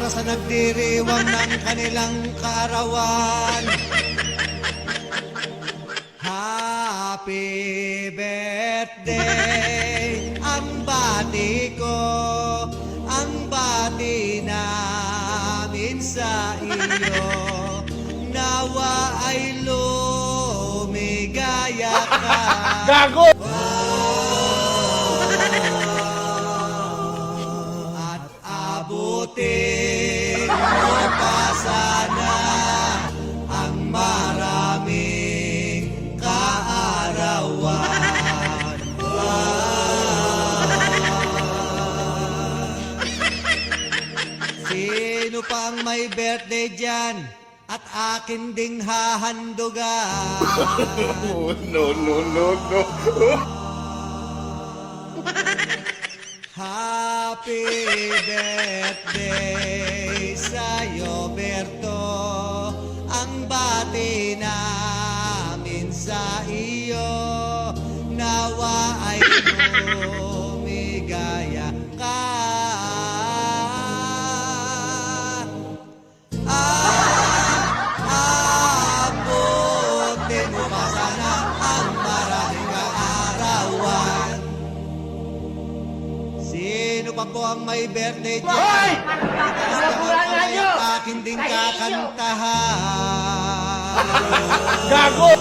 para sa nagdiriwang ng kanilang kaarawan. Happy birthday, ang bati ko, ang bati namin sa iyo. Nawa ay lumigaya ka. Gago! At abutin mo pa sana ang maraming kaarawan. Sino pang may birthday dyan? At akin ding hahandugan. No. Happy birthday sa'yo, Berto. Ang bati namin sa iyo. Nawa ay lumigaya ka. Abutin mo pa sana ang maraming kaarawan. Sino pa po ang may birthday dyan? Hoy! Nakulangan nyo! Akin din kakantahan. Gago!